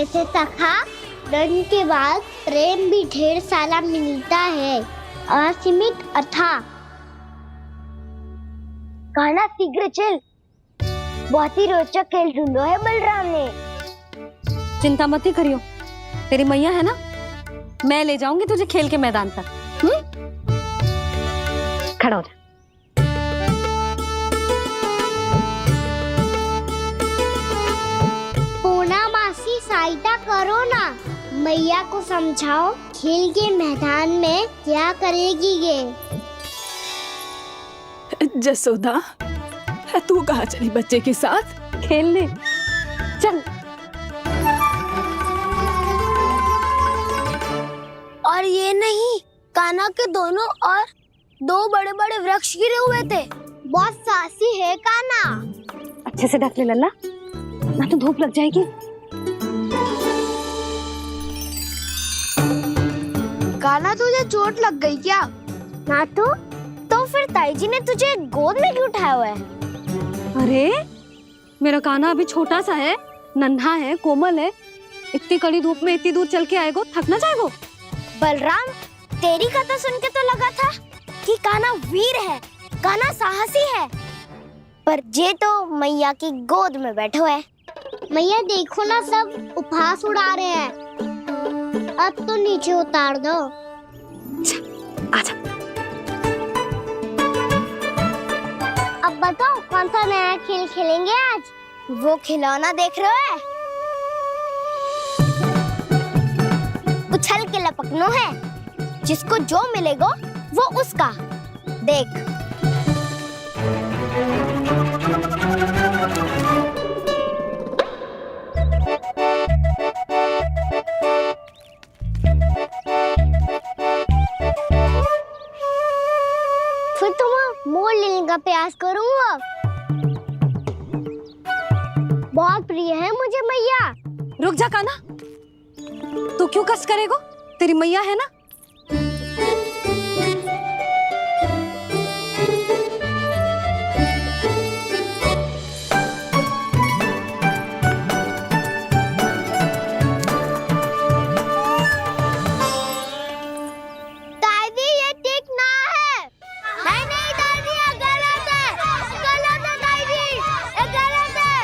जैसे सखा रन के बाद प्रेम भी ढेर सारा मिलता है, असीमित अथाह। कान्हा शीघ्र चल, बहुत ही रोचक खेल ढूंढो है बलराम ने। चिंता मत ही करियो, तेरी मैया है ना, मैं ले जाऊंगी तुझे खेल के मैदान तक। खड़ा हो जा। पूना मासी सहायता करो ना, मैया को समझाओ खेल के मैदान में क्या करेगी ये। जसोदा, तू कहाँ चली बच्चे के साथ? खेलने चल। और ये नहीं, कान्हा के दोनों और दो बड़े बड़े वृक्ष गिरे हुए थे। बहुत साहसी है कान्हा। अच्छे से ढक ले लल्ला, ना तो धूप लग जाएगी। कान्हा तुझे चोट लग गई क्या? ना तो फिर ताई जी ने तुझे गोद में क्यों उठाया हुआ है? अरे मेरा कान्हा अभी छोटा सा है, नन्हा है, कोमल है। इतनी कड़ी धूप में इतनी दूर चल के आएगो, थक ना जाएगो। बलराम, तेरी कथा सुन के तो लगा था कि कान्हा वीर है, कान्हा साहसी है, पर जे तो मैया की गोद में बैठो है। मैया देखो ना, सब उपहास उड़ा रहे हैं। अब तो नीचे उतार दो। आजा। अब बताओ कौन सा नया खेल खेलेंगे आज? वो खिलौना देख रहे हो? उछल के लपकनो है, जिसको जो मिलेगा वो उसका। देख। फिर तुम मोड़ लेने का प्रयास करूंगा। बहुत प्रिय है मुझे मैया। रुक जा कान्हा, तू क्यों कष्ट करेगो? तेरी मैया है ना। दादी ये ठीक ना है। नहीं नहीं दादी, ये गलत है, गलत है दादी, ये गलत है,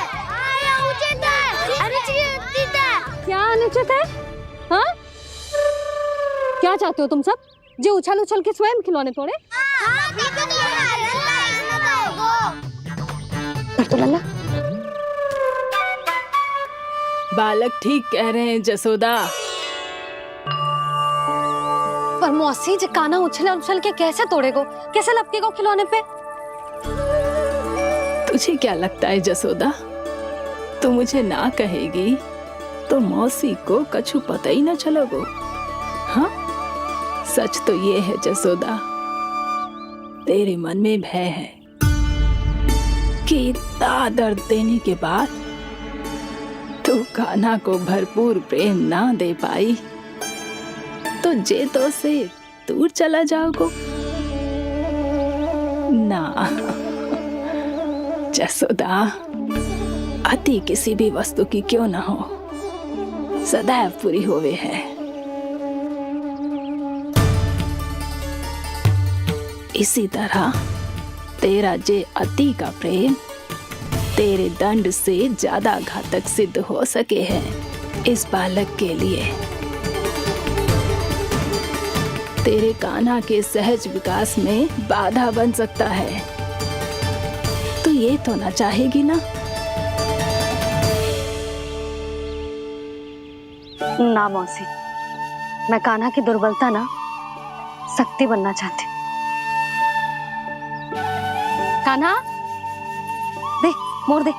ये उचित है, अनुचित है। क्या अनुचित है? हाँ? क्या चाहते हो तुम सब? जो उछल उछल के स्वयं खिलौने तोड़े? कर तो लल्ला। बालक ठीक कह रहे हैं जसोदा। पर मौसी, जो कान्हा उछल उछल के कैसे तोड़ेगो, कैसे लपकेगो खिलौने पे? तुझे क्या लगता है जसोदा, तू मुझे ना कहेगी तो मौसी को कछु पता ही ना चलोगो। हाँ, सच तो ये है जसोदा, तेरे मन में भय है कि इतना दर्द देने के बाद तू कान्हा को भरपूर प्रेम ना दे पाई तो जेतो से दूर चला जाओगो ना। जसोदा, अति किसी भी वस्तु की क्यों ना हो, सदैव पूरी होवे है। इसी तरह तेरा जे अति का प्रेम तेरे दंड से ज्यादा घातक सिद्ध हो सके है इस बालक के लिए। तेरे कान्हा के सहज विकास में बाधा बन सकता है, तो ये तो ना चाहेगी ना? ना मौसी, मैं कान्हा की दुर्बलता ना शक्ति बनना चाहती। कान्हा, दे मोड़ दे।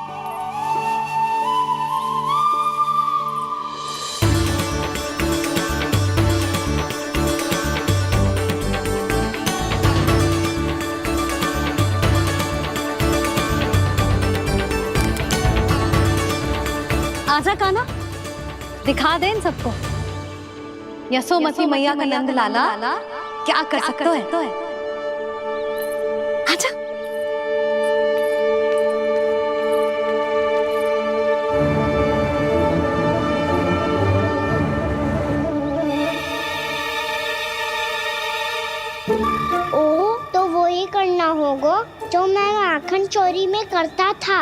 आजा कान्हा, दिखा दे इन सबको यशोमती मैया का नंद लाला क्या कर सकता है। आजा। चोरी में करता था।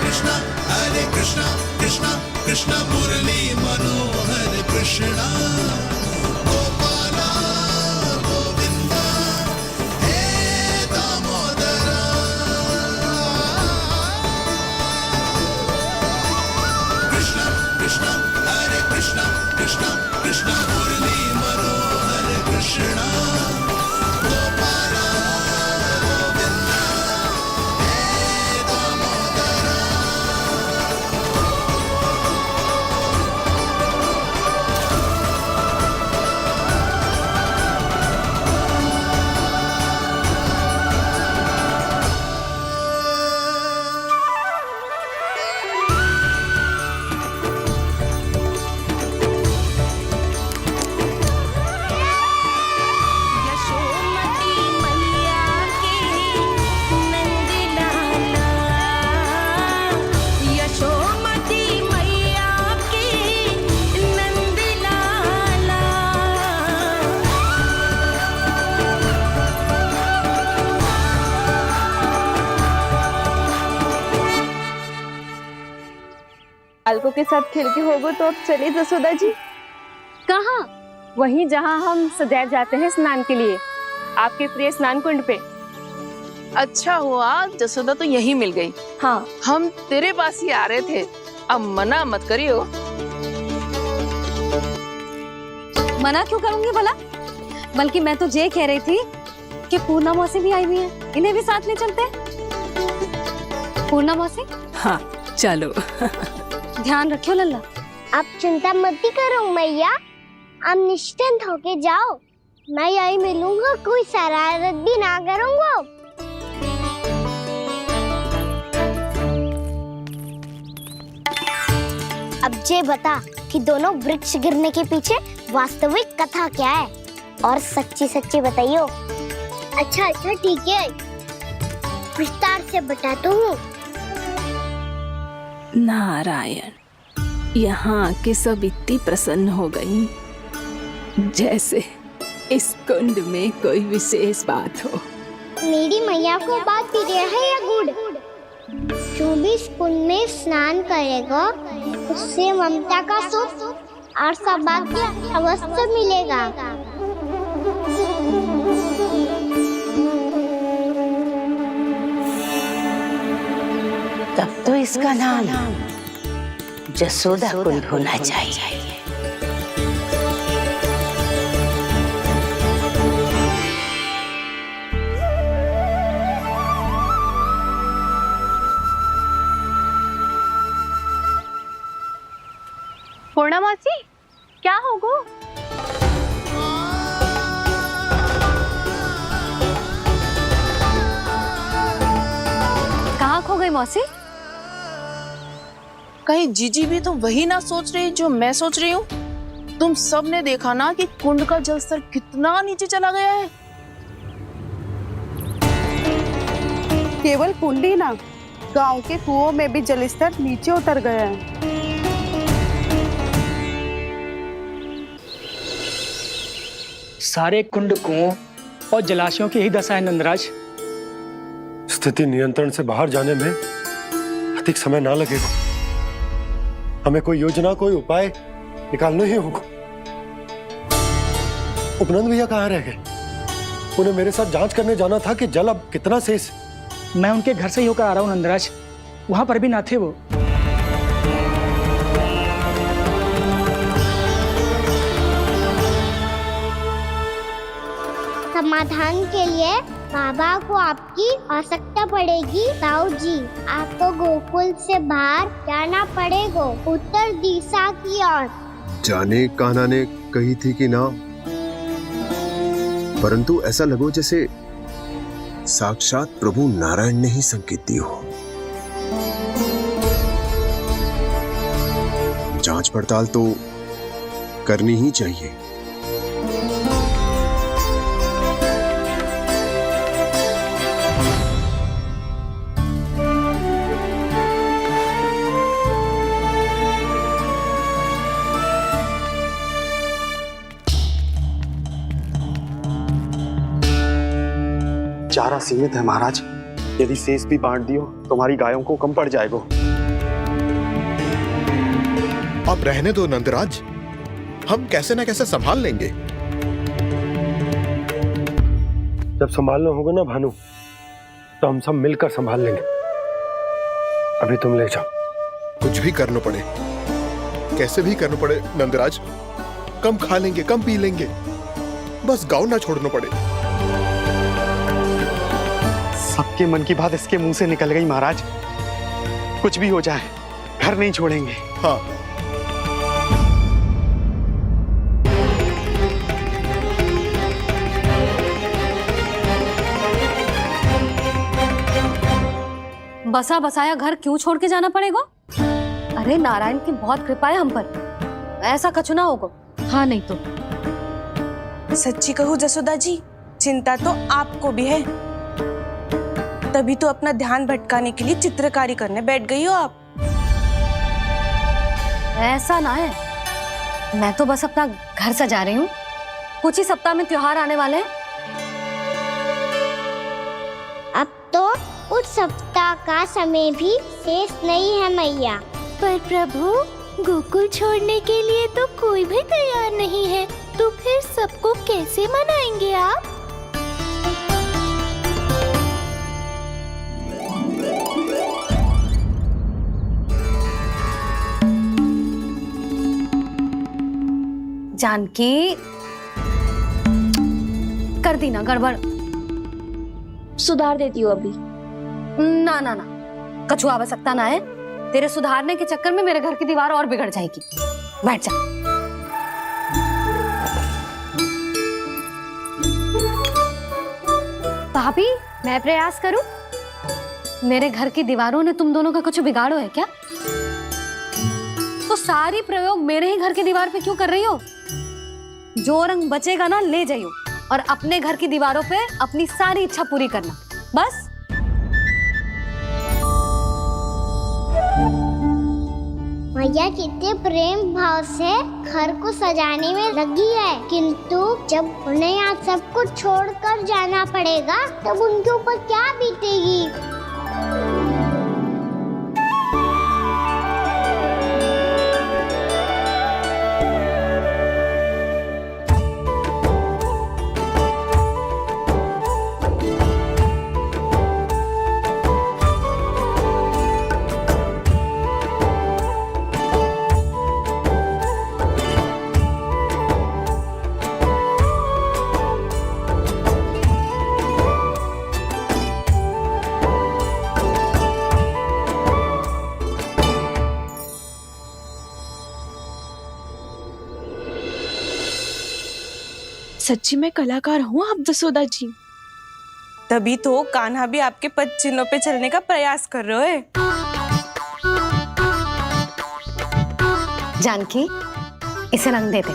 कृष्णा हरे कृष्णा कृष्णा कृष्णा मुरली मनोहर कृष्णा गोपाला गोविंदा हे दामोदरा। कृष्णा कृष्णा हरे कृष्णा कृष्णा कृष्णा मुरली मनोहर कृष्णा गोपाला गोविंदा हे दामोदरा। यशोमती मैया की नंदलाला, यशोमती मैया की नंदलाला। बालकों के साथ खेल के होगो तो अब चलिए जसोदा जी। कहाँ? वहीं जहाँ हम सदैव जाते हैं स्नान के लिए, आपके प्रिय स्नान कुंड पे। अच्छा हुआ जसोदा तो यहीं मिल गई। हाँ, हम तेरे पास ही आ रहे थे, अब मना मत करियो। मना क्यों करूंगी भला? बल्कि मैं तो ये कह रही थी कि पूर्णा मौसी भी आई हुई है, इन्हें भी साथ ले चलते हैं। पूर्णा मौसी, हाँ चलो। ध्यान रखियो लल्ला। आप चिंता मत करो मैया, आप निश्चिंत होके जाओ, मैं यही मिलूंगा, कोई शरारत भी ना करूंगा। अब ये बता कि दोनों वृक्ष गिरने के पीछे वास्तविक कथा क्या है, और सच्ची सच्ची बताइयो। अच्छा अच्छा ठीक है, विस्तार से बताता हूँ। नारायण, यहाँ के सब इतनी प्रसन्न हो गई जैसे इस कुंड में कोई विशेष बात हो। मेरी मैया को बात प्रिय है या गुड़? जो भी इस कुंड में स्नान करेगा उससे ममता का सुख और सौभाग्य अवश्य मिलेगा। तब तो इसका नाम जसोदा कुंड होना चाहिए। पूर्णा मौसी, क्या होगो? कहाँ खो गई मौसी? कहीं जीजी भी तो वही ना सोच रही जो मैं सोच रही हूँ। तुम सब ने देखा ना कि कुंड का जलस्तर कितना नीचे चला गया है। केवल कुंड ही ना, गांव के कुओं में भी जलस्तर नीचे उतर गया है। सारे कुंड कुओं और जलाशयों की ही दशा है नंदराज। स्थिति नियंत्रण से बाहर जाने में अधिक समय ना लगेगा। हमें कोई योजना, कोई उपाय निकालना ही होगा। उपनंद भैया कहाँ रह गए? उन्हें मेरे साथ जांच करने जाना था कि जल अब कितना शेष। मैं उनके घर से ही होकर आ रहा हूँ नंदराज, वहां पर भी ना थे वो। समाधान के लिए बाबा को आपकी आवश्यकता पड़ेगी। ताऊ जी, आपको गोकुल से बाहर जाना पड़ेगा, उत्तर दिशा की ओर। जाने कान्हा ने कही थी कि ना, परंतु ऐसा लगो जैसे साक्षात प्रभु नारायण ने ही संकेत दी हो। जांच पड़ताल तो करनी ही चाहिए। सीमित है महाराज। यदि शेष भी बांट दियो तो हमारी गायों को कम पड़ जाएगा। अब रहने दो नंदराज, हम कैसे न कैसे संभाल लेंगे। जब संभालना होगा ना भानु, तो हम सब मिलकर संभाल लेंगे। अभी तुम ले जाओ। कुछ भी करना पड़े, कैसे भी करना पड़े नंदराज, कम खा लेंगे, कम पी लेंगे, बस गाँव ना छोड़ना पड़े। सबके मन की बात इसके मुंह से निकल गई महाराज। कुछ भी हो जाए घर नहीं छोड़ेंगे। हाँ, बसा बसाया घर क्यों छोड़ के जाना पड़ेगा? अरे नारायण की बहुत कृपा है हम पर, ऐसा कछ ना होगा। हाँ नहीं तो सच्ची कहूँ जसोदा जी, चिंता तो आपको भी है, तभी तो अपना ध्यान भटकाने के लिए चित्रकारी करने बैठ गई हो आप। ऐसा ना है, मैं तो बस अपना घर सजा रही हूँ। कुछ ही सप्ताह में त्योहार आने वाले हैं। अब तो कुछ सप्ताह का समय भी शेष नहीं है मैया। पर प्रभु, गोकुल छोड़ने के लिए तो कोई भी तैयार नहीं है, तो फिर सबको कैसे मनाएंगे आप? जानकी, कर दी ना गड़बड़। सुधार देती हूँ अभी। ना ना ना, कछु आवश्यकता ना है। तेरे सुधारने के चक्कर में मेरे घर की दीवार और बिगड़ जाएगी। बैठ जा। भाभी, मैं प्रयास करूं? मेरे घर की दीवारों ने तुम दोनों का कुछ बिगाड़ो है क्या? तो सारी प्रयोग मेरे ही घर की दीवार पे क्यों कर रही हो? जो रंग बचेगा ना ले जाइयो, और अपने घर की दीवारों पे अपनी सारी इच्छा पूरी करना, बस। मैया कितने प्रेम भाव से घर को सजाने में लगी है, किंतु जब उन्हें यहाँ सब कुछ छोड़कर जाना पड़ेगा तब उनके ऊपर क्या बीतेगी? सच्ची में कलाकार हूँ आप जसोदा जी, तभी तो कान्हा भी आपके पद चिन्हों पे चलने का प्रयास कर रहे हैं। जानकी, इसे रंग दे दे।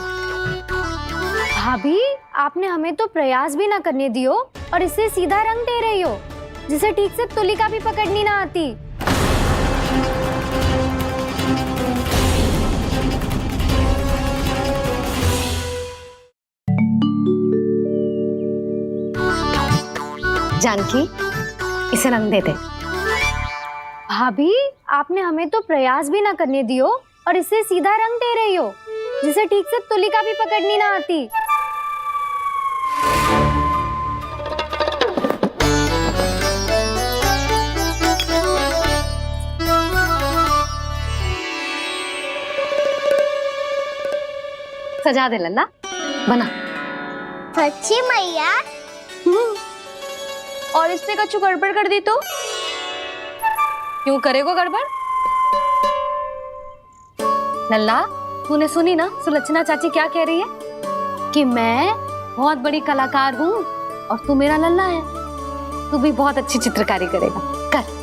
भाभी, आपने हमें तो प्रयास भी ना करने दियो और इसे सीधा रंग दे रही हो, जिसे ठीक से तुलिका भी पकड़नी ना आती। जानकी, इसे रंग दे दे। भाभी, आपने हमें तो प्रयास भी ना करने दियो और इसे सीधा रंग दे रही हो, जिसे ठीक से तुलिका भी पकड़नी ना आती। सजा दे लल्ला, बना। सच्ची मैया? और इसने कछु गड़बड़ कर दी तो? क्यों करेगो गड़बड़? लल्ला, तूने सुनी ना सुलक्षणा चाची क्या कह रही है? कि मैं बहुत बड़ी कलाकार हूँ और तू मेरा लल्ला है। तू भी बहुत अच्छी चित्रकारी करेगा, कर।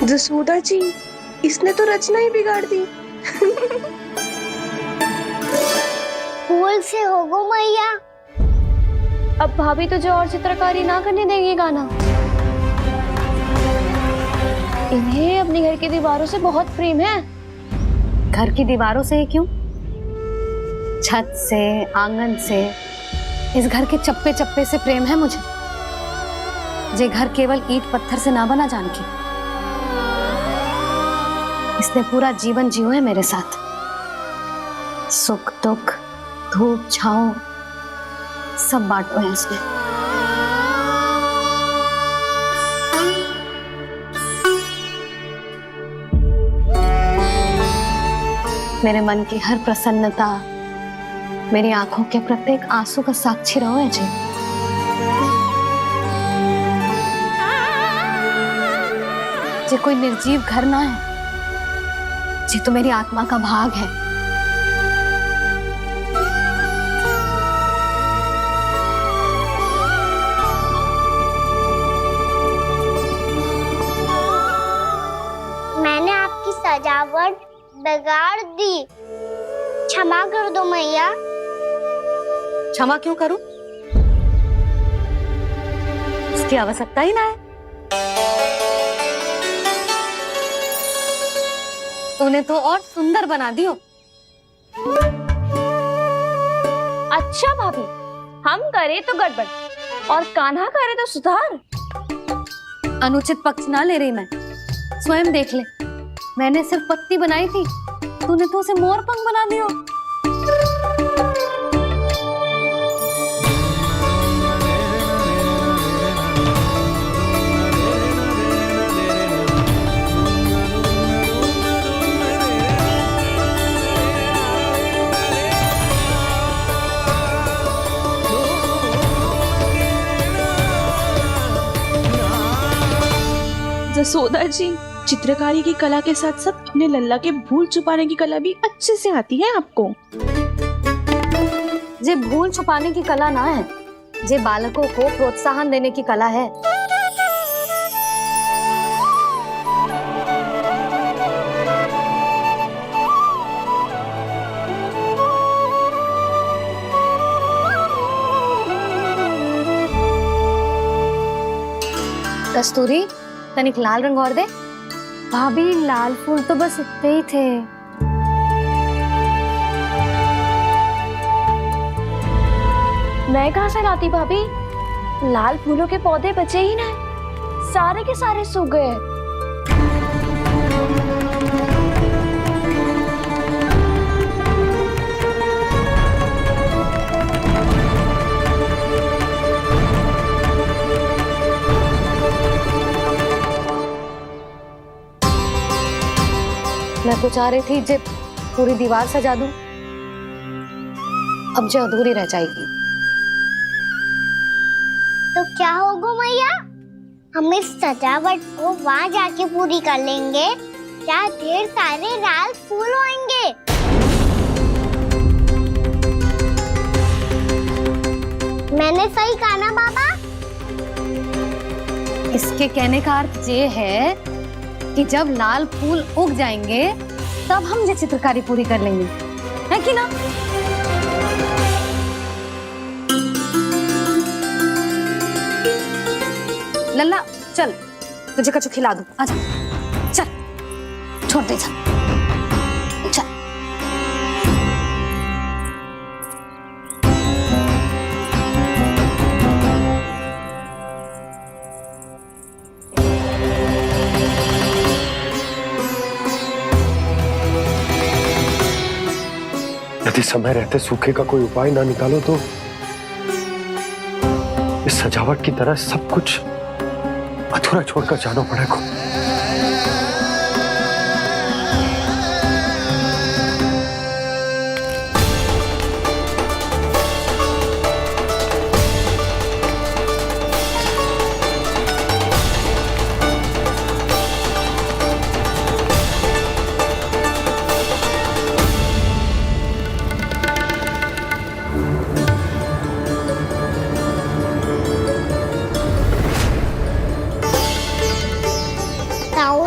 जसोदा जी, इसने तो रचना ही बिगाड़ दी। फूल से होगो मैया। अब भाभी तुझे और चित्रकारी ना करने देंगी गाना। इन्हें अपने घर की दीवारों से बहुत प्रेम है। घर की दीवारों से ही क्यों, छत से, आंगन से, इस घर के चप्पे चप्पे से प्रेम है मुझे। ये घर केवल ईंट पत्थर से ना बना जानकी, इसने पूरा जीवन जियो है मेरे साथ। सुख दुख, धूप छांव सब बांटो है इसने। मेरे मन की हर प्रसन्नता, मेरी आंखों के प्रत्येक आंसू का साक्षी रहो है जी। ये कोई निर्जीव घर ना है, ये तो मेरी आत्मा का भाग है। मैंने आपकी सजावट बिगाड़ दी, क्षमा कर दो मैया। क्षमा क्यों करूं? इसकी आवश्यकता ही ना है। तूने तो और सुंदर बना दियो। अच्छा भाभी, हम करे तो गड़बड़ और कान्हा करे तो सुधार। अनुचित पक्ष ना ले रही मैं, स्वयं देख ले। मैंने सिर्फ पत्ती बनाई थी, तूने तो उसे मोर पंख बना दियो। जसोदा जी, चित्रकारी की कला के साथ साथ अपने लल्ला के भूल छुपाने की कला भी अच्छे से आती है आपको। ये भूल छुपाने की कला ना है, ये बालकों को प्रोत्साहन देने की कला है। कस्तूरी, तनिक लाल रंग और दे। भाभी, लाल फूल तो बस इतने ही थे। मैं कहाँ से लाती भाभी? लाल फूलों के पौधे बचे ही ना, सारे के सारे सूख गए। मैं तो चाह रही थी जे पूरी दीवार सजा दूं, अब जो अधूरी रह जाएगी। तो क्या होगा मैया, हम इस सजावट को वहाँ जाके पूरी कर लेंगे, जहाँ ढेर सारे लाल फूल होंगे। मैंने सही कहा ना बाबा? इसके कहने का अर्थ ये है कि जब लाल फूल उग जाएंगे तब हम ये चित्रकारी पूरी कर लेंगे, है कि ना? लल्ला चल, तुझे कछु खिला दूं, आजा, चल, छोड़ दे, चल। यदि समय रहते सूखे का कोई उपाय ना निकालो तो इस सजावट की तरह सब कुछ अधूरा छोड़कर जाना पड़ेगा।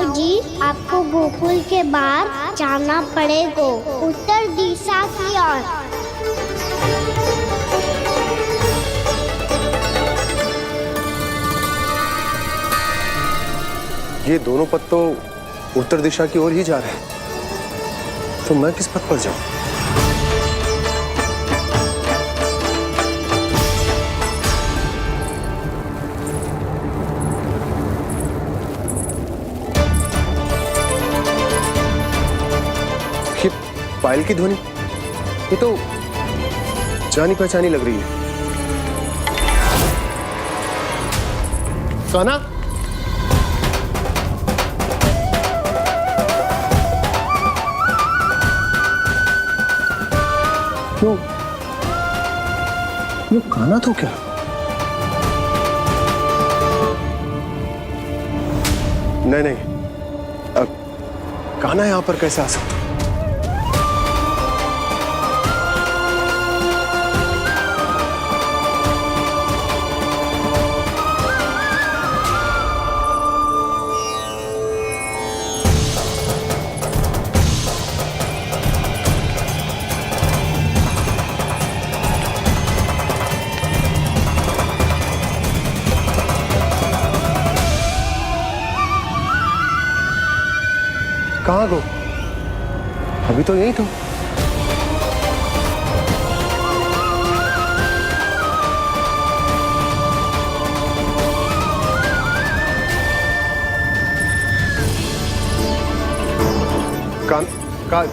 बाबूजी, आपको गोकुल के बाहर जाना पड़ेगा, उत्तर दिशा की ओर। ये दोनों पथ तो उत्तर दिशा की ओर ही जा रहे हैं, तो मैं किस पथ पर जाऊं? ये पायल की ध्वनि, ये तो जानी पहचानी लग रही है। कान्हा, ये कान्हा तो क्या? नहीं, अब कान्हा यहां पर कैसे आ सकता? कहाँ गो? अभी तो यही तो।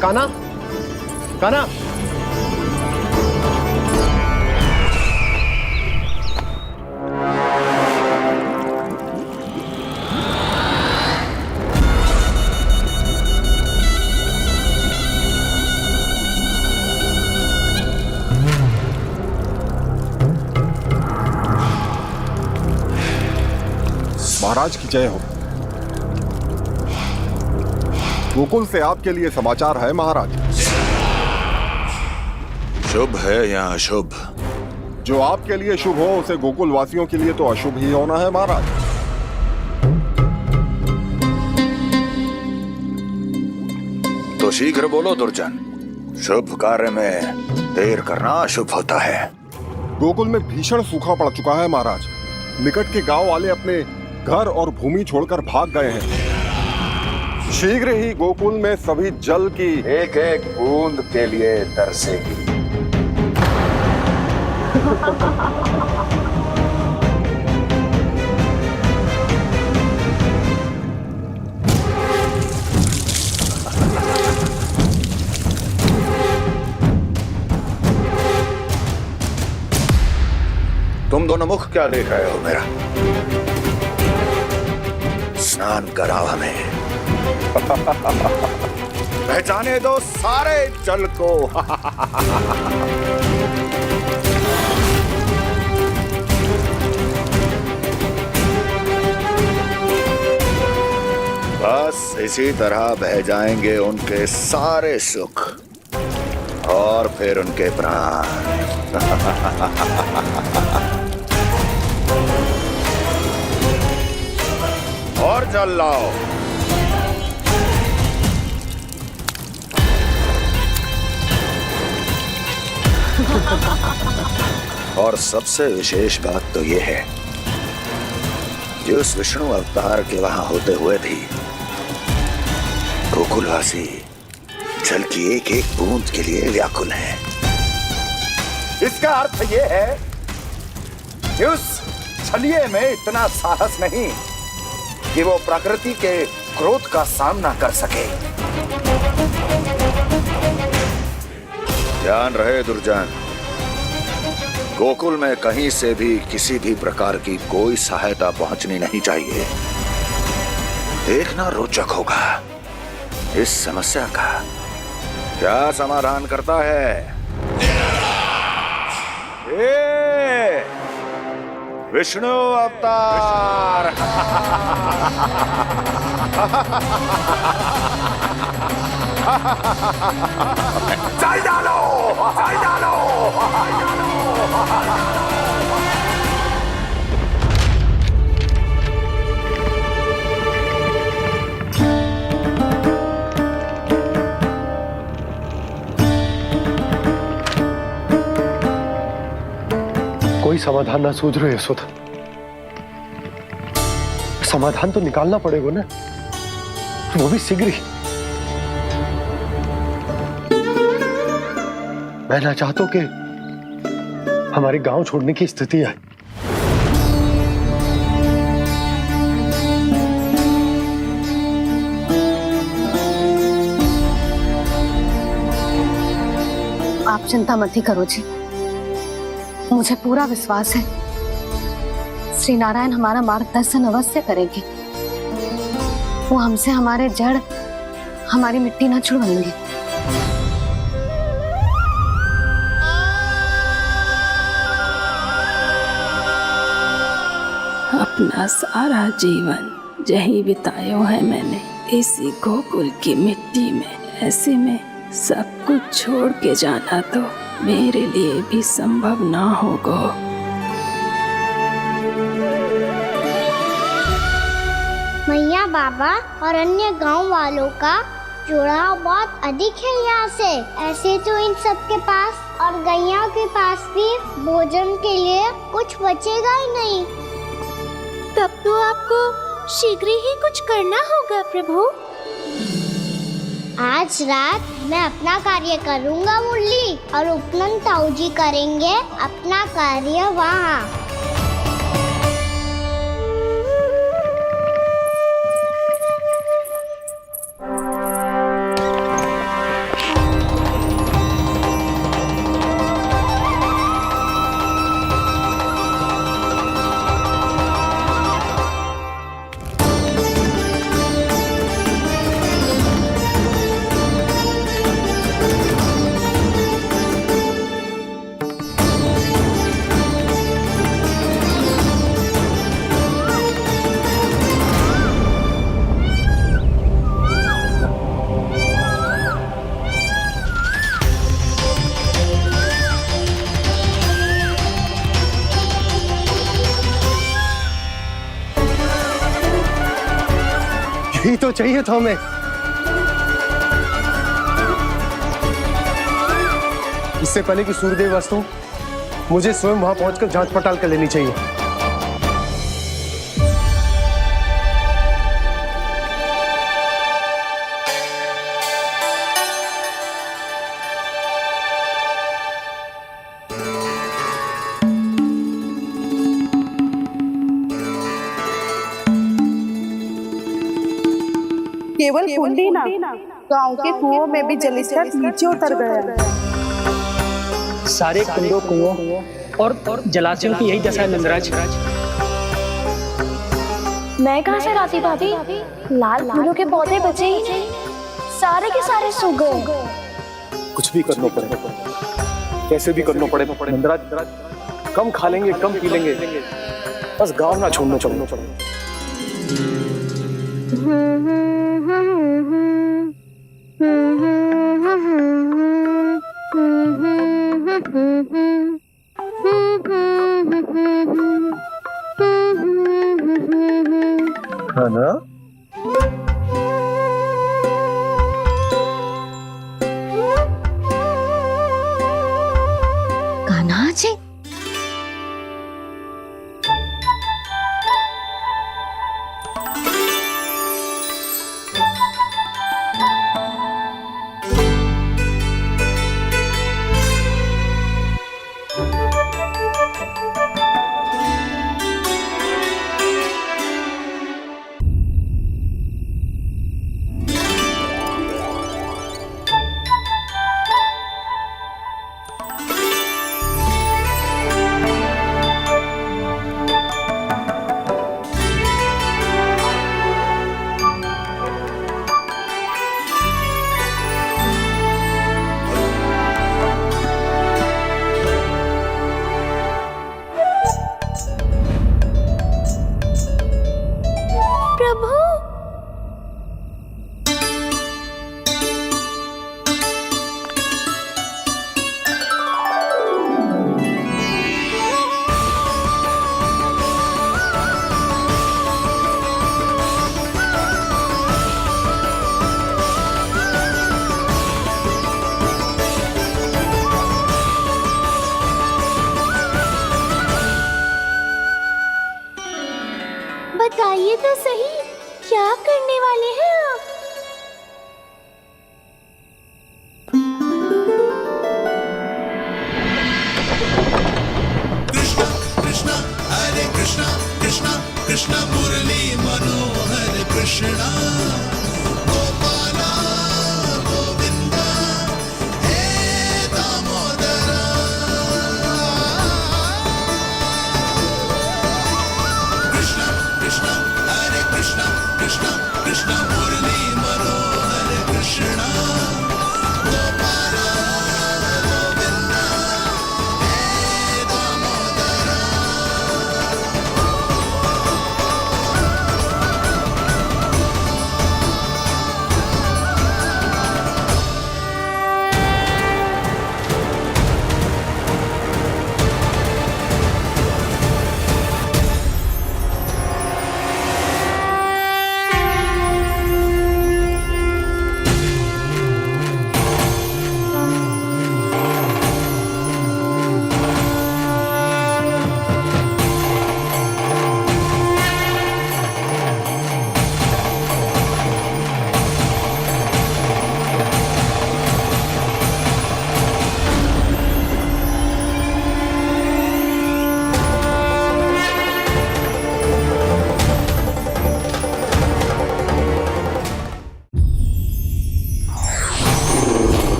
कान्हा, कान्हा, महाराज की जय हो। गोकुल से आपके लिए समाचार है महाराज। शुभ है या अशुभ? जो आपके लिए शुभ हो उसे गोकुल वासियों के लिए तो अशुभ ही होना है महाराज। तो शीघ्र बोलो दुर्जन, शुभ कार्य में देर करना अशुभ होता है। गोकुल में भीषण सूखा पड़ चुका है महाराज। निकट के गांव वाले अपने घर और भूमि छोड़कर भाग गए हैं। शीघ्र ही गोकुल में सभी जल की एक एक बूंद के लिए तरसेगी। तुम दोनों मुख क्या देख रहे हो मेरा? स्नान कराओ हमें। पहचाने दो सारे जल को। बस इसी तरह बह जाएंगे उनके सारे सुख और फिर उनके प्राण। और जल लाओ। और सबसे विशेष बात तो ये है कि उस विष्णु अवतार के वहां होते हुए भी गोकुलवासी जल की एक एक बूंद के लिए व्याकुल हैं। इसका अर्थ ये है कि उस छलिए में इतना साहस नहीं कि वो प्रकृति के क्रोध का सामना कर सके। ध्यान रहे दुर्जन, गोकुल में कहीं से भी किसी भी प्रकार की कोई सहायता पहुंचनी नहीं चाहिए। देखना रोचक होगा इस समस्या का क्या समाधान करता है। विष्णु अवतार। चल डालो, चल डालो। समाधान ना सूझ रहे यशोदा। समाधान तो निकालना पड़ेगा ना, वो भी शीघ्र ही। मैं ना चाहता कि हमारे गांव छोड़ने की स्थिति आए। आप चिंता मत ही करो जी, मुझे पूरा विश्वास है श्री नारायण हमारा मार्गदर्शन अवश्य करेंगे। वो हमसे हमारे जड़, हमारी मिट्टी ना छुड़वाएंगे। अपना सारा जीवन यही बितायो है मैंने, इसी गोकुल की मिट्टी में। ऐसे में सब कुछ छोड़ के जाना तो मेरे लिए भी संभव ना होगा। मैया बाबा और अन्य गांव वालों का जुड़ाव बहुत अधिक है यहाँ से। ऐसे तो इन सब के पास और गैया के पास भी भोजन के लिए कुछ बचेगा ही नहीं। तब तो आपको शीघ्र ही कुछ करना होगा प्रभु। आज रात मैं अपना कार्य करूँगा मुरली, और उपनंद ताऊ जी करेंगे अपना कार्य वहाँ। यही तो चाहिए था हमें। इससे पहले कि सूर्यदेव वस्तु, मुझे स्वयं वहां पहुंचकर जांच पड़ताल कर लेनी चाहिए। केवल कुंडी ना, गांव के कुओं में भी जलस्तर नीचे उतर गया है। सारे कुंडों, कुओं और जलाशयों की यही दशा है नंदराज। मैं कहाँ से लाती भाभी? लाल फूलों के पौधे बचे ही नहीं, सारे के सारे सूख गए। कुछ भी करना पड़ेगा, कैसे भी करना पड़ेगा नंदराज। कम खा लेंगे, कम पी लेंगे, बस गांव ना छोड़ना पड़ेगा। है ना? कान्हा जी,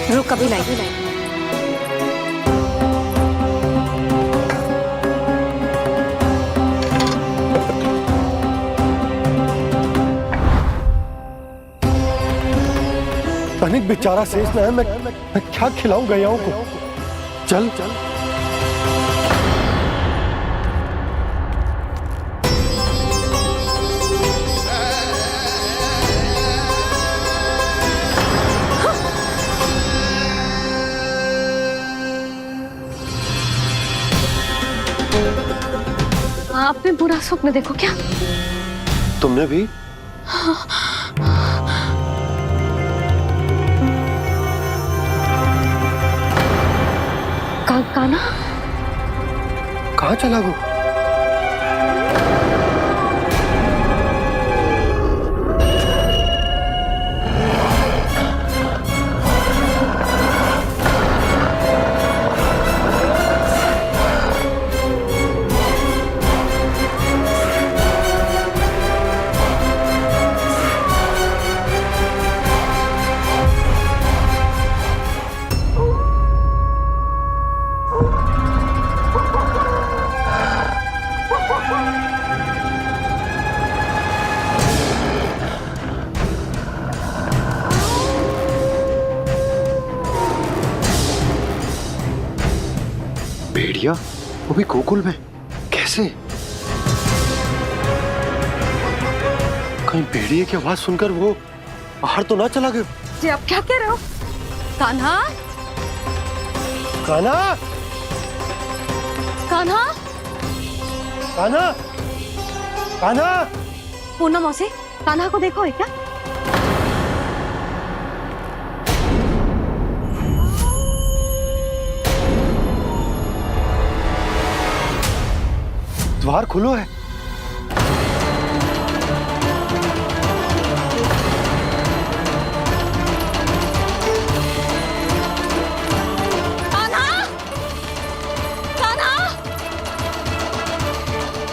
रुक कभी लाई। तनिक बेचारा शेष ना है, मैं क्या खिलाऊं गयाओं को। चल चल आपने बुरा स्वप्न देखो क्या? तुमने भी? काना कहाँ चला वो? भेड़िया वो भी गोकुल में कैसे? कहीं भेड़िए की आवाज सुनकर वो बाहर तो ना चला गया? जी आप क्या कह रहे हो? कान्हा, कान्हा, कान्हा, कान्हा, कान्हा। पूनम मौसी, कान्हा को देखो है क्या? द्वार खुलो है।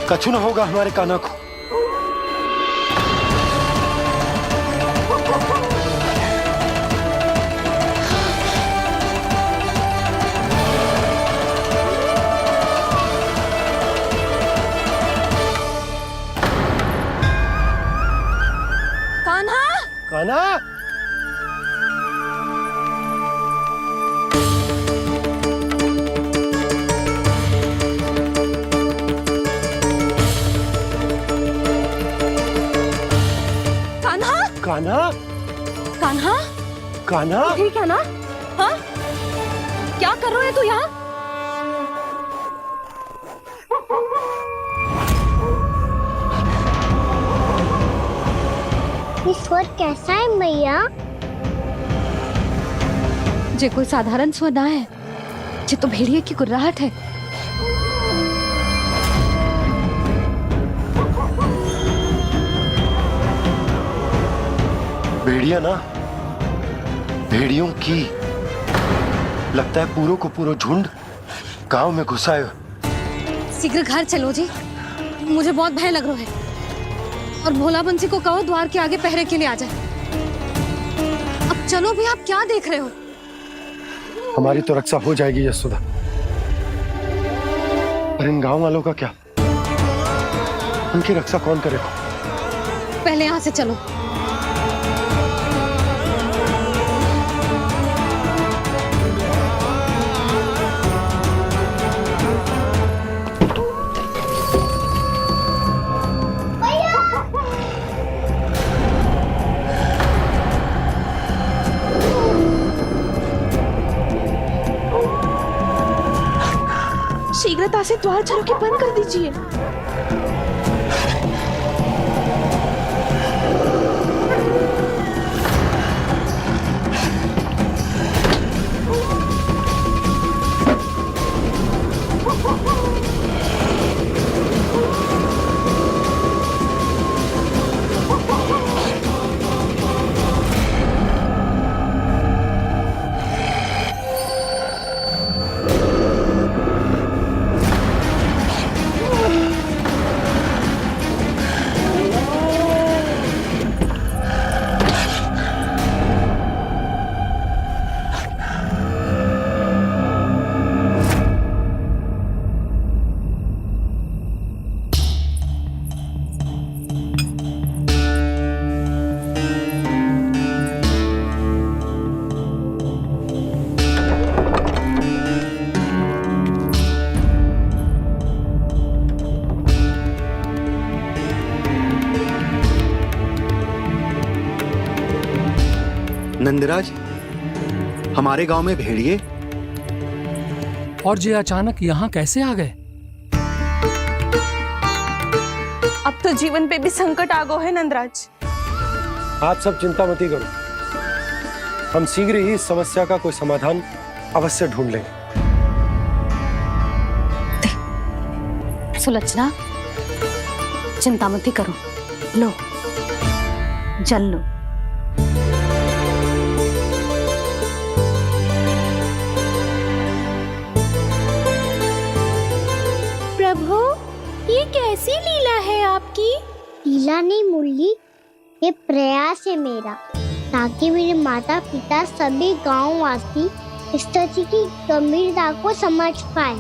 कछु ना होगा हमारे कान्हा को। कान्हा, कान्हा, कान्हा, कान्हा, ठीक है ना? हाँ? क्या कर रहे हो तू यहाँ? ये स्वर कैसा है मैया? जे कोई साधारण स्वर ना है, जे तो भेड़िए की गुर्राहट है। भेड़िया ना, भेड़ियों की लगता है पूरों को पूरा झुंड गांव में घुसा है। शीघ्र घर चलो जी, मुझे बहुत भय लग रहा है। और भोला बंसी को कहो द्वार के आगे पहरे के लिए आ जाए। अब चलो भी, आप क्या देख रहे हो? हमारी तो रक्षा हो जाएगी यशोदा, पर इन गांव वालों का क्या? उनकी रक्षा कौन करेगा? पहले यहाँ से चलो। शीघ्रता से द्वार चारों के बंद कर दीजिए। नंदराज, हमारे गांव में भेड़िए और ये अचानक यहाँ कैसे आ गए? अब तो जीवन पे भी संकट आ गो है नंदराज। आप सब चिंता मत करो, हम शीघ्र ही इस समस्या का कोई समाधान अवश्य ढूंढ लेंगे। सुलक्षणा, चिंता मत करो, लो जल लो। प्रभु, ये कैसी लीला है आपकी? लीला नहीं मुरली, ये प्रयास है मेरा, ताकि मेरे माता पिता सभी गांव वासी स्थिति की गंभीरता को समझ पाए।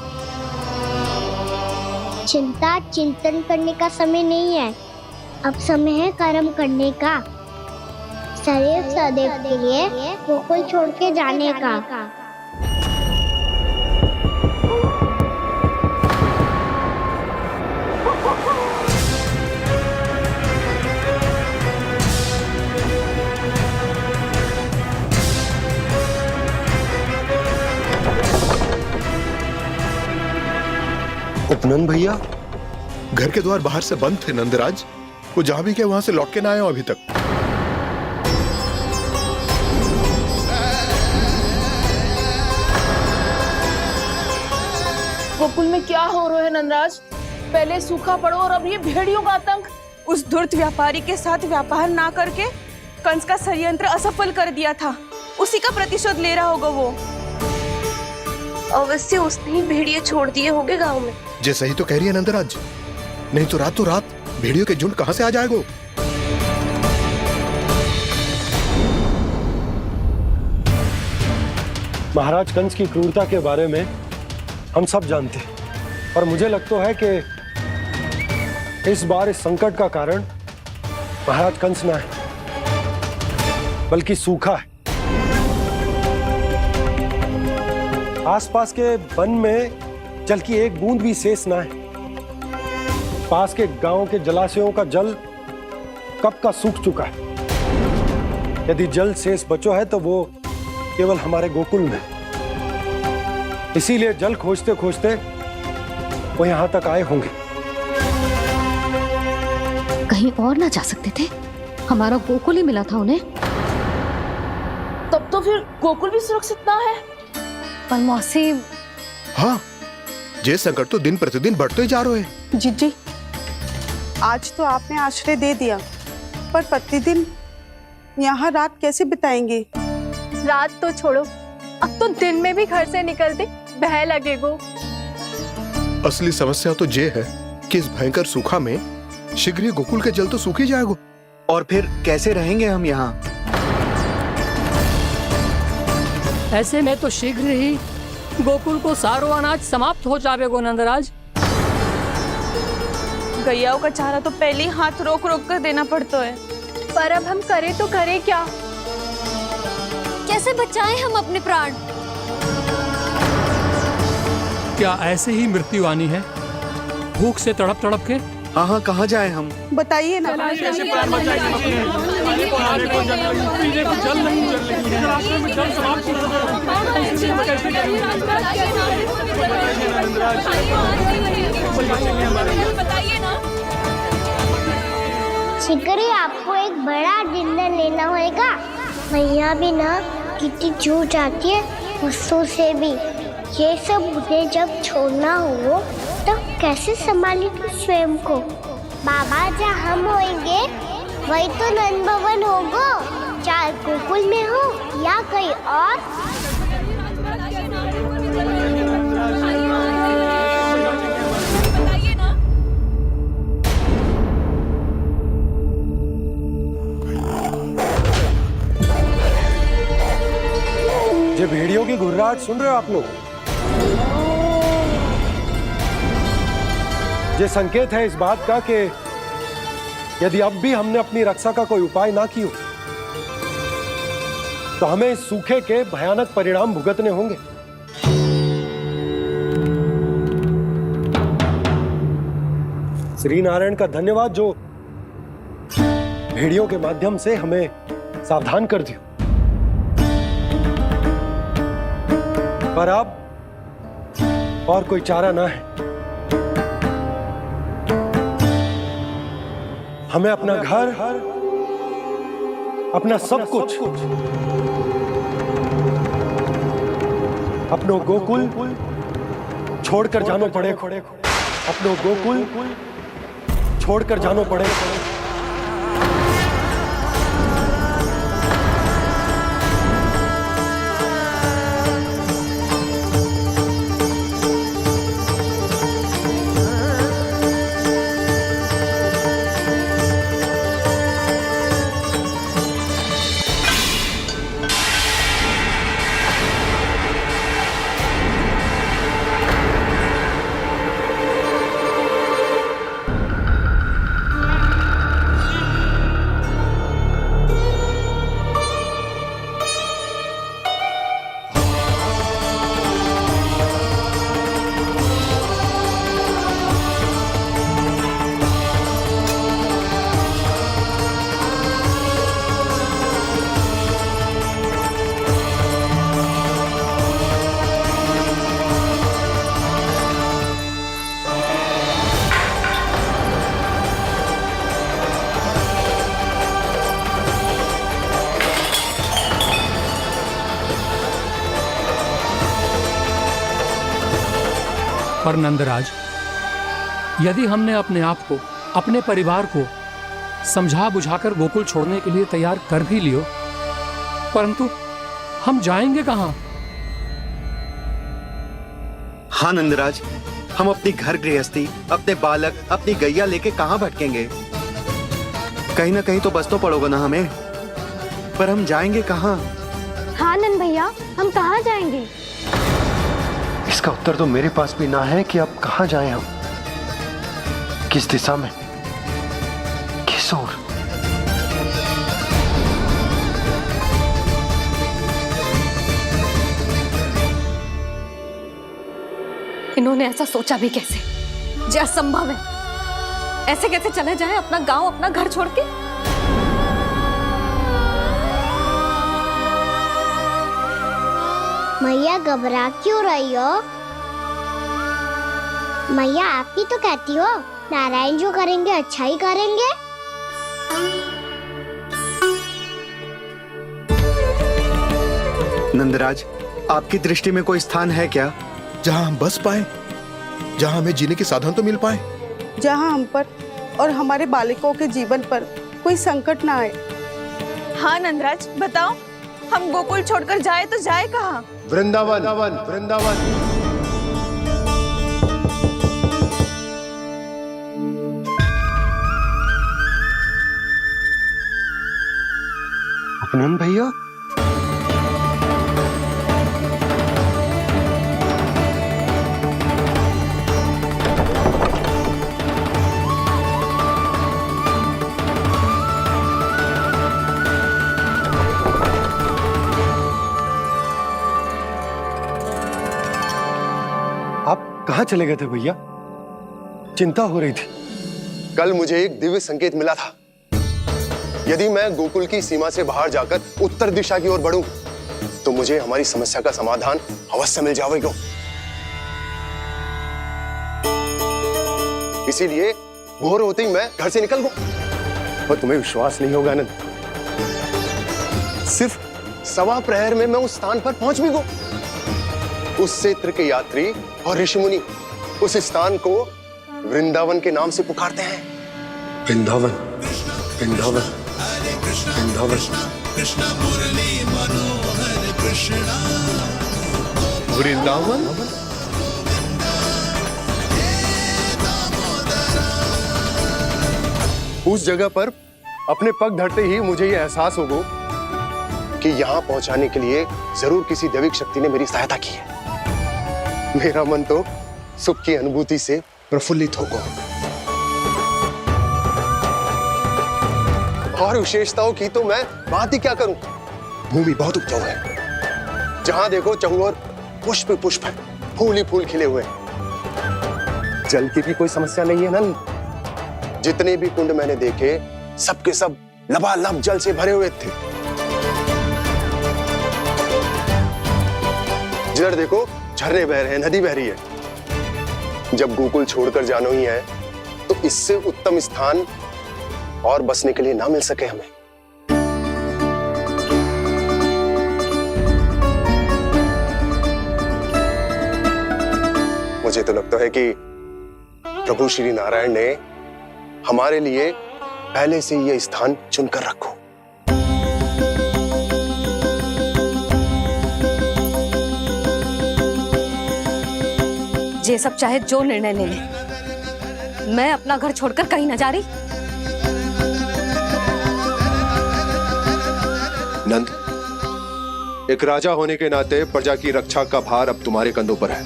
चिंता चिंतन करने का समय नहीं है, अब समय है कर्म करने का, सदैव सदैव के लिए गोकुल छोड़ के जाने का। उपनंद भैया, घर के द्वार बाहर से बंद थे नंदराज, वो जहां भी गए वहां से लौट के ना आए हो अभी तक। गोकुल में क्या हो रहा है नंदराज? पहले सूखा पड़ो और अब ये भेड़ियों का आतंक। उस धूर्त व्यापारी के साथ व्यापार ना करके कंस का षड्यंत्र असफल कर दिया था, उसी का प्रतिशोध ले रहा होगा वो। अवश्य उसने ही भेड़िए छोड़ दिए होंगे गांव में। जे सही तो कह रही है नंदराज, नहीं तो रात भेड़ियों के झुंड कहां से आ जाएगा? महाराज कंस की क्रूरता के बारे में हम सब जानते हैं, और मुझे लगता है कि इस बार इस संकट का कारण महाराज कंस ना है, बल्कि सूखा है। आसपास के वन में जल की एक बूंद भी शेष ना है। पास के गांव के जलाशयों का जल कब का सूख चुका है। यदि जल शेष बचो है तो वो केवल हमारे गोकुल में। इसीलिए जल खोजते खोजते वो यहां तक आए होंगे। कहीं और ना जा सकते थे? हमारा गोकुल ही मिला था उन्हें। तब तो फिर गोकुल भी सुरक्षित ना है। पर मौसी, हाँ, ये संकट तो दिन प्रतिदिन बढ़ते ही जा रहे हैं। जीजी, आज तो आपने आश्रय दे दिया, पर प्रतिदिन यहाँ रात कैसे बिताएंगे? रात तो छोड़ो, अब तो दिन में भी घर से निकलते भय लगेगो। असली समस्या तो ये है कि इस भयंकर सूखा में शीघ्र ही गोकुल के जल तो सूख ही जाएगा। और फिर कैसे रहेंगे हम यहाँ? ऐसे में तो शीघ्र ही गोकुल को सारो अनाज समाप्त हो जाएगा नंदराज। गैयाओं का चारा तो पहले ही हाथ रोक रोक कर देना पड़ता है। पर अब हम करें तो करें क्या? कैसे बचाएं हम अपने प्राण? क्या ऐसे ही मृत्यु आनी है, भूख से तड़प तड़प के? हाँ, कहाँ जाए हम? बताइए ना। शीघ्र ही आपको एक बड़ा निर्णय लेना होगा। मैया भी ना कितनी जूझ जाती है गुस्सों से भी। ये सब मुझे जब छोड़ना हो तो कैसे संभालेंगे स्वयं को? बाबा जहाँ हम होंगे वही तो नंद भवन होगा, चाहे गोकुल में हो या कहीं और। ये भेड़ियों की घुर्राहट सुन रहे हो आप लोग? ये संकेत है इस बात का कि यदि अब भी हमने अपनी रक्षा का कोई उपाय ना किया तो हमें इस सूखे के भयानक परिणाम भुगतने होंगे। श्री नारायण का धन्यवाद जो भेड़ियों के माध्यम से हमें सावधान कर दिया। पर अब और कोई चारा ना है। हमें अपना घर, अपना सब कुछ, अपनो गोकुल छोड़कर जानो पड़ेगा। अपनो गोकुल छोड़कर जानो पड़ेगा। पर नंदराज, यदि हमने अपने आप को, अपने परिवार को समझा बुझाकर गोकुल छोड़ने के लिए तैयार कर भी लियो, परंतु हम जाएंगे कहां? हाँ नंदराज, हम अपनी घर गृहस्थी, अपने बालक, अपनी गैया लेके कहां भटकेंगे? कहीं ना कहीं तो बस तो पड़ोगे ना हमें, पर हम जाएंगे कहां? हाँ नंद भैया, हम कहाँ जाएंगे? इसका उत्तर तो मेरे पास भी ना है कि अब कहां जाएं हम, किस दिशा में, किस ओर। इन्होंने ऐसा सोचा भी कैसे? जो असंभव है। ऐसे कैसे चले जाएं अपना गांव, अपना घर छोड़ के? मैया घबरा क्यों रही हो? मैया आप ही तो कहती हो नारायण जो करेंगे अच्छा ही करेंगे। नंदराज, आपकी दृष्टि में कोई स्थान है क्या जहां हम बस पाए, जहां हमें जीने के साधन तो मिल पाए, जहाँ हम पर और हमारे बालकों के जीवन पर कोई संकट ना आए? हाँ नंदराज, बताओ, हम गोकुल छोड़कर जाए तो जाए कहाँ? वृंदावन, वृंदावन। अपनन भैया, कहाँ चले गए थे भैया? चिंता हो रही थी। कल मुझे एक दिव्य संकेत मिला था। यदि मैं गोकुल की सीमा से बाहर जाकर उत्तर दिशा की ओर बढ़ूं, तो मुझे हमारी समस्या का समाधान अवश्य मिल जाएगा। इसीलिए भोर होते ही मैं घर से निकल गया। और तुम्हें विश्वास नहीं होगा आनंद, सिर्फ सवा प्रहर में मैं उस स्थान पर पहुंच भी गया। उस क्षेत्र के यात्री और ऋषिमुनि उस स्थान को वृंदावन के नाम से पुकारते हैं। वृंदावन, वृंदावन, वृंदावन। वृंदावन? उस जगह पर अपने पग धरते ही मुझे यह एहसास होगा कि यहां पहुंचाने के लिए जरूर किसी दैविक शक्ति ने मेरी सहायता की है। मेरा मन तो सुख की अनुभूति से प्रफुल्लित होगा। और विशेषताओं की तो मैं बात ही क्या करूं। भूमि बहुत उपजाऊ है, जहां देखो चहुओर पुष्प पुष्प है, फूल ही फूल खिले हुए। जल की भी कोई समस्या नहीं है नंद। जितने भी कुंड मैंने देखे सबके सब लबालब जल से भरे हुए थे। इधर देखो, झरने बह रहे हैं, नदी बह रही है। जब गोकुल छोड़कर जाना ही है तो इससे उत्तम स्थान और बसने के लिए ना मिल सके हमें। मुझे तो लगता है कि प्रभु श्री नारायण ने हमारे लिए पहले से यह स्थान चुनकर रखो। ये सब चाहे जो निर्णय ले ले, मैं अपना घर छोड़कर कहीं न जा रही। नंद, एक राजा होने के नाते प्रजा की रक्षा का भार अब तुम्हारे कंधों पर है।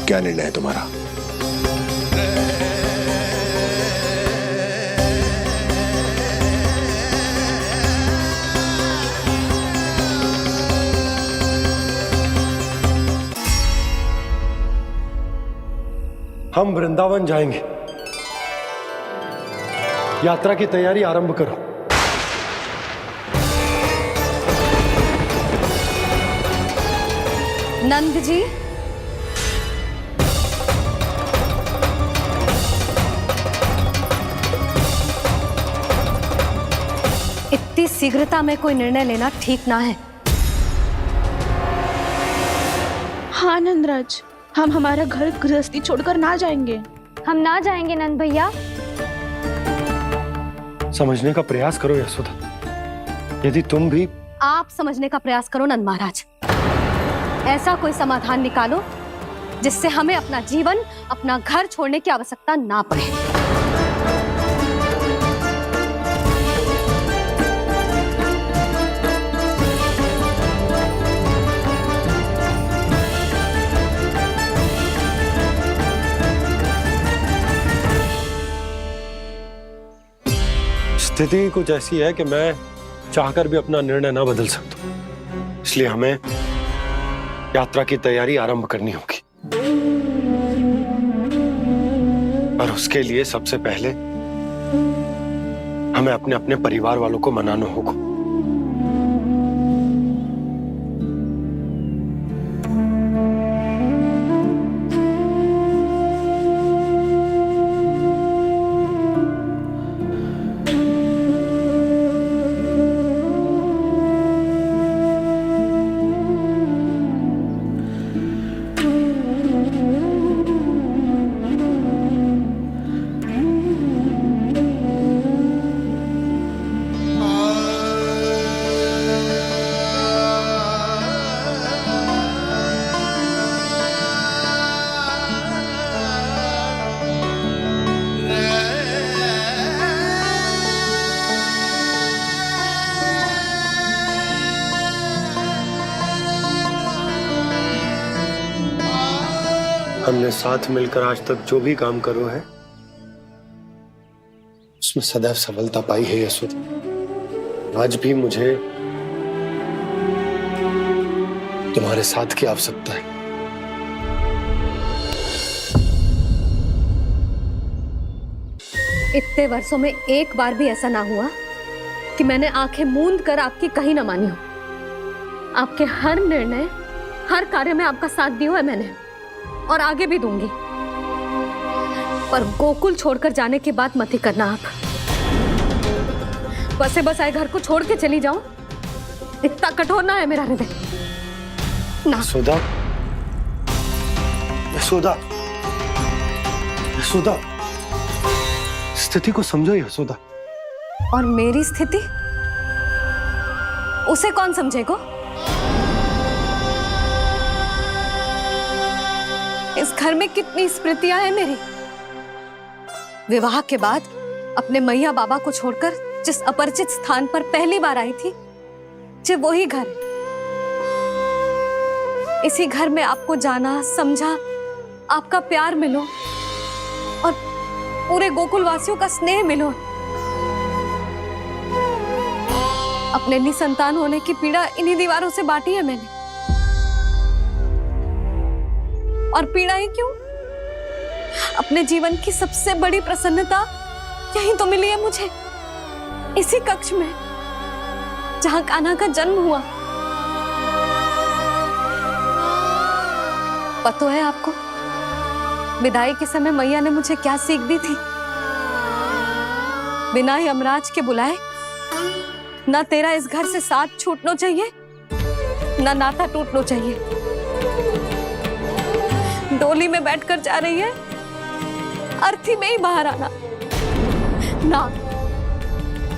क्या निर्णय है तुम्हारा? हम वृंदावन जाएंगे। यात्रा की तैयारी आरंभ करो। नंद जी, इतनी शीघ्रता में कोई निर्णय लेना ठीक ना है। हाँ नंदराज, हम हमारा घर गृहस्थी छोड़कर ना जाएंगे। हम ना जाएंगे नंद भैया। समझने का प्रयास करो यशोदा। यदि तुम भी आप समझने का प्रयास करो नंद महाराज। ऐसा कोई समाधान निकालो जिससे हमें अपना जीवन, अपना घर छोड़ने की आवश्यकता ना पड़े। स्थिति कुछ ऐसी है कि मैं चाहकर भी अपना निर्णय ना बदल सकता, इसलिए हमें यात्रा की तैयारी आरंभ करनी होगी। और उसके लिए सबसे पहले हमें अपने अपने परिवार वालों को मनाना होगा। हमने साथ मिलकर आज तक जो भी काम करो है उसमें सदैव सफलता पाई है यशोदा। आज भी मुझे तुम्हारे साथ की आवश्यकता है। इतने वर्षों में एक बार भी ऐसा ना हुआ कि मैंने आंखें मूंद कर आपकी कहीं ना मानी हो। आपके हर निर्णय, हर कार्य में आपका साथ दिया है मैंने, और आगे भी दूंगी। पर गोकुल छोड़कर जाने की बात मत ही करना आप। बसे बसाए घर को छोड़ के चली जाऊं, इतना कठोर ना है मेरा हृदय ना। यशोदा, यशोदा, यशोदा, स्थिति को समझो यशोदा। और मेरी स्थिति उसे कौन समझेगा? इस घर में कितनी स्मृतियां हैं मेरी। विवाह के बाद अपने मैया बाबा को छोड़कर जिस अपरिचित स्थान पर पहली बार आई थी, जो वही घर। इसी घर में आपको जाना, समझा, आपका प्यार मिलो और पूरे गोकुल वासियों का स्नेह मिलो। अपने निसंतान होने की पीड़ा इन्हीं दीवारों से बांटी है मैंने। और पीड़ा ही क्यों? अपने जीवन की सबसे बड़ी प्रसन्नता यही तो मिली है मुझे, इसी कक्ष में जहां कान्हा का जन्म हुआ। पता है आपको विदाई के समय मैया ने मुझे क्या सीख दी थी? बिना ही यमराज के बुलाए ना तेरा इस घर से साथ छूटना चाहिए, ना नाता टूटना चाहिए। डोली में बैठकर जा रही है, अर्थी में ही बाहर आना ना।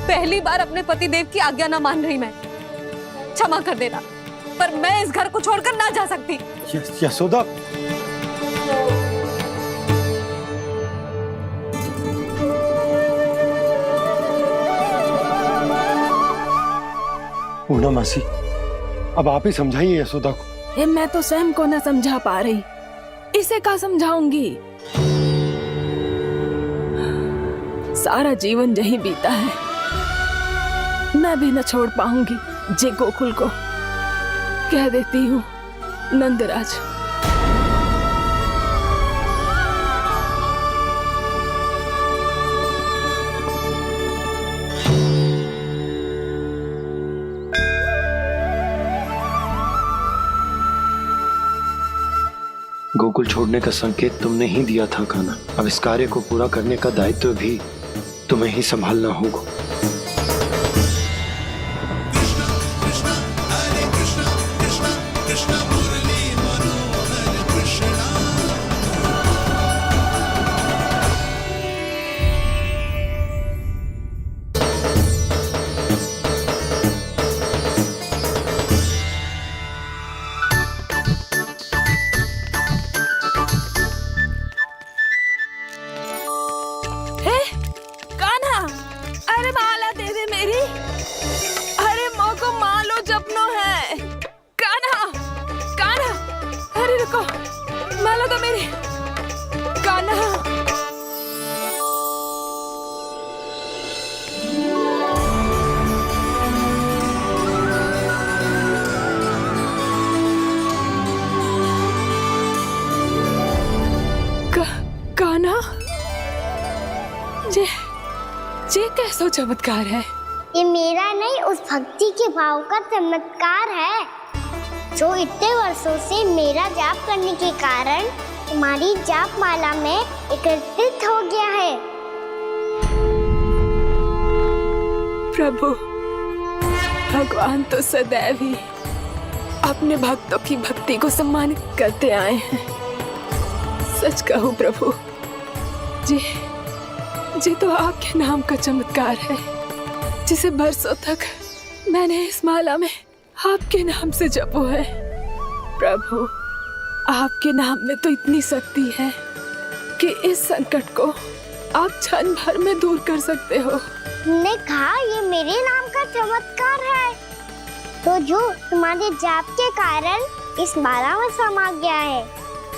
पहली बार अपने पतिदेव की आज्ञा ना मान रही मैं, क्षमा कर देना, पर मैं इस घर को छोड़कर ना जा सकती। यशोदा, पूर्णा मासी, अब आप ही समझाइए यशोदा को। ये मैं तो स्वयं को न समझा पा रही, इसे क्या समझाऊंगी? सारा जीवन यही बीता है, मैं भी न छोड़ पाऊंगी जे गोकुल को। कह देती हूँ नंदराज। गोकुल छोड़ने का संकेत तुमने ही दिया था कान्हा। अब इस कार्य को पूरा करने का दायित्व भी तुम्हें ही संभालना होगा। ये कैसा चमत्कार है? ये मेरा नहीं, उस भक्ति के भाव का चमत्कार है, जो इतने वर्षों से मेरा जाप करने के कारण तुम्हारी जाप माला में एकत्रित हो गया है। प्रभु, भगवान तो सदैव ही अपने भक्तों की भक्ति को सम्मानित करते आए हैं। सच कहूं प्रभु, जी तो आपके नाम का चमत्कार है, जिसे बरसों तक मैंने इस माला में आपके नाम से जपो है। प्रभु, आपके नाम में तो इतनी शक्ति है कि इस संकट को आप क्षण भर में दूर कर सकते हो। तुमने कहा ये मेरे नाम का चमत्कार है, तो जो तुम्हारे जाप के कारण इस माला में समा गया है,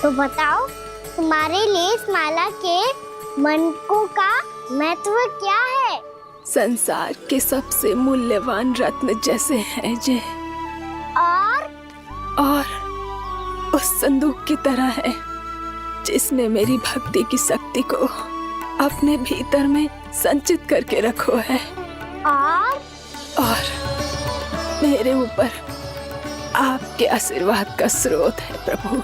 तो बताओ तुम्हारे लिए इस माला के मनकों का महत्व क्या है? संसार के सबसे मूल्यवान रत्न जैसे हैं जे, और उस संदूक की तरह है जिसने मेरी भक्ति की शक्ति को अपने भीतर में संचित करके रखो है, और मेरे ऊपर आपके आशीर्वाद का स्रोत है प्रभु।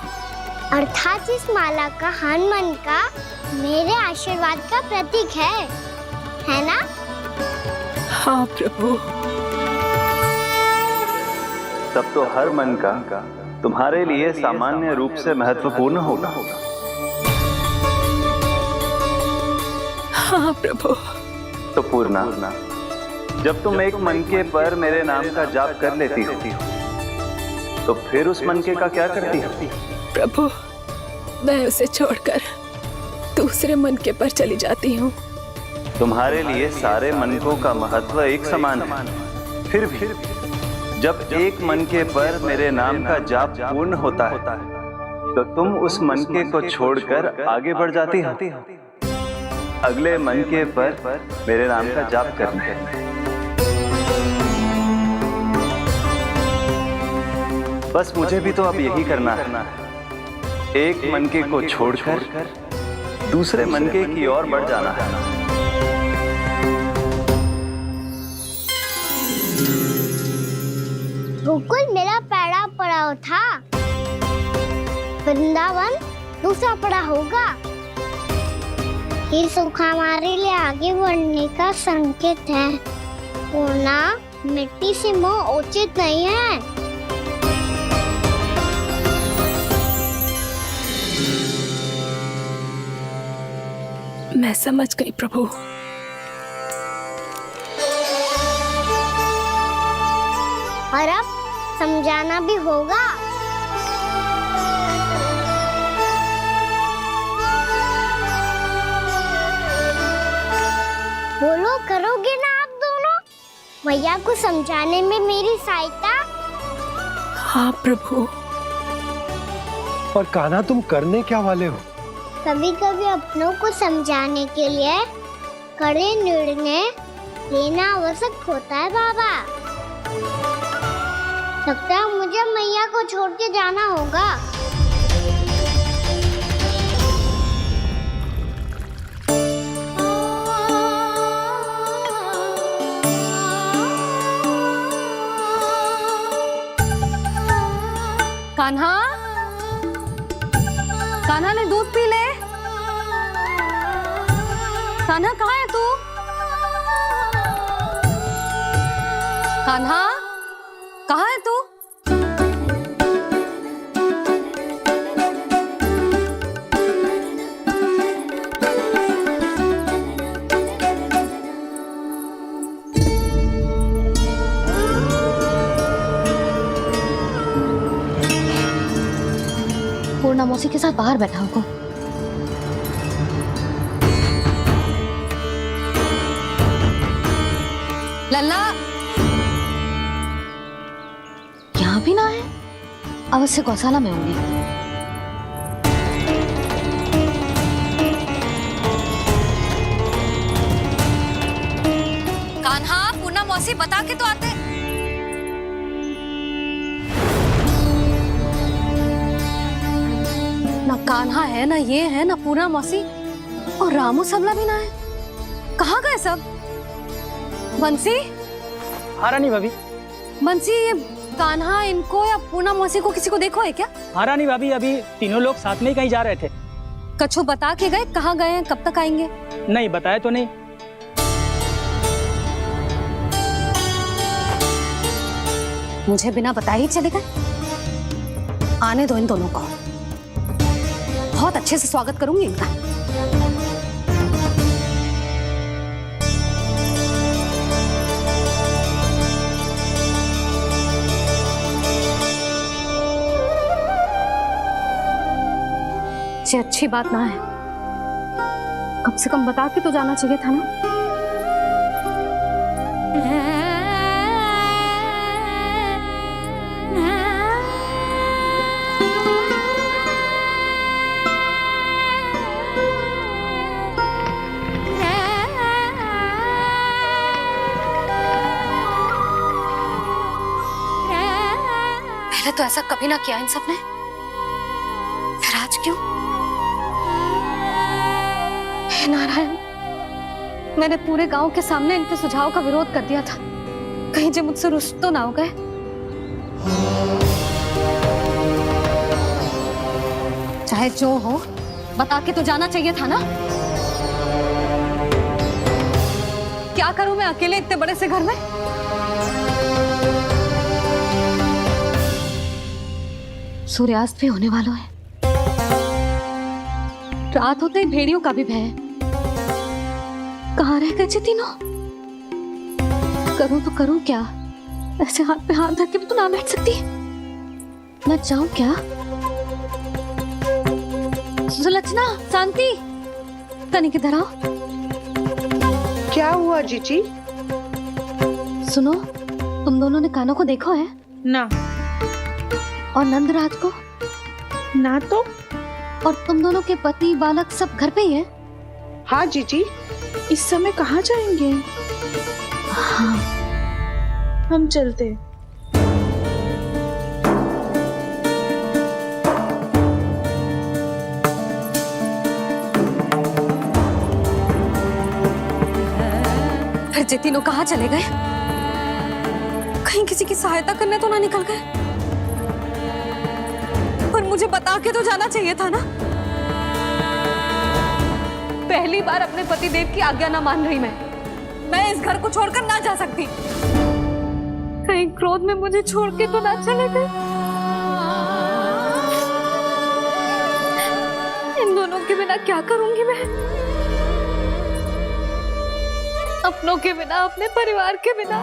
अर्थात इस माला का हनुमान का मेरे आशीर्वाद का प्रतीक है ना? हाँ प्रभु। तब तो हर मन का तुम्हारे लिए सामान्य रूप से महत्वपूर्ण होगा। हाँ प्रभु। तो पूर्णा, जब तुम एक मनके पर मेरे नाम का जाप कर लेती हो, तो फिर उस मनके का क्या करती हो? प्रभु, मैं उसे छोड़कर दूसरे मनके पर चली जाती हूँ। तुम्हारे लिए सारे मनकों का महत्व एक समान है। फिर भी जब एक मनके पर मेरे नाम का जाप पूर्ण होता है, तो तुम उस मनके को छोड़कर आगे बढ़ जाती हो अगले मनके पर मेरे नाम का जाप करने। बस मुझे भी तो अब यही करना है, एक मनके को छोड़कर दूसरे मनके की ओर बढ़ जाना है। गोकुल मेरा पैड़ा पड़ा था, वृंदावन दूसरा पड़ा होगा। ये सुख हमारे लिए आगे बढ़ने का संकेत है। पूना मिट्टी से मोह उचित नहीं है। मैं समझ गई प्रभु। और अब समझाना भी होगा। बोलो, करोगे ना आप दोनों? भैया को समझाने में मेरी सहायता। हाँ प्रभु। पर कान्हा, तुम करने क्या वाले हो? कभी कभी अपनों को समझाने के लिए कड़े निर्णय लेना आवश्यक होता है बाबा। लगता है मुझे मैया को छोड़ के जाना होगा। कान्हा, कान्हा ने दूध पी ले। कान्हा कहाँ है तू? कान्हा कहाँ है तू? पूर्णा मौसी के साथ बाहर बैठा होगा। लल्ला यहाँ भी ना है। अवश्य गौशाला में होंगी। कान्हा, पूर्णा मौसी बता के तो आते। ना कान्हा है, ना ये है, ना पूर्णा मौसी, और रामू सबला भी ना है। कहाँ गए सब? बंसी? हाँ रानी भाभी। बंसी, ये कान्हा इनको या पूर्णा मौसी को किसी को देखो है क्या? हाँ रानी भाभी, अभी तीनों लोग साथ में ही कहीं जा रहे थे। कछु बता के गए कहाँ गए हैं, कब तक आएंगे? नहीं बताया तो नहीं। मुझे बिना बताए ही चले गए? आने दो इन दोनों को, बहुत अच्छे से स्वागत करूंगी इनका। ये अच्छी बात ना है। कम से कम बता के तो जाना चाहिए था ना। पहले तो ऐसा कभी ना किया इन सब ने, फिर आज क्यों? हे नारायण, मैंने पूरे गांव के सामने इनके सुझाव का विरोध कर दिया था। कहीं जो मुझसे रुष्ट तो ना हो गए। चाहे जो हो, बता के तो जाना चाहिए था ना। क्या करूं मैं अकेले इतने बड़े से घर में? सूर्यास्त भी होने वाला है। रात होते ही भेड़ियों का भी भय है। कहाँ रह गए तीनों? करूं तो करूं क्या? ऐसे हाथ पे हाथ धर के भी तो ना बैठ सकती। मैं जाऊं क्या? सुलक्षणा, शांति, तनिक इधर आओ। क्या हुआ जीजी? सुनो, तुम दोनों ने कान्हा को देखो है? ना। और नंदराज को? ना तो। और तुम दोनों के पति बालक सब घर पे ही है? हाँ जीजी। इस समय कहाँ जाएंगे? हाँ। हम चलते। फिर ये तीनों कहाँ चले गए? कहीं किसी की सहायता करने तो ना निकल गए? पर मुझे बता के तो जाना चाहिए था ना। पहली बार अपने पतिदेव की आज्ञा ना मान रही मैं इस घर को छोड़कर ना जा सकती। कहीं क्रोध में मुझे छोड़ के तो ना चले गए। इन दोनों के बिना क्या करूंगी मैं? अपनों के बिना, अपने परिवार के बिना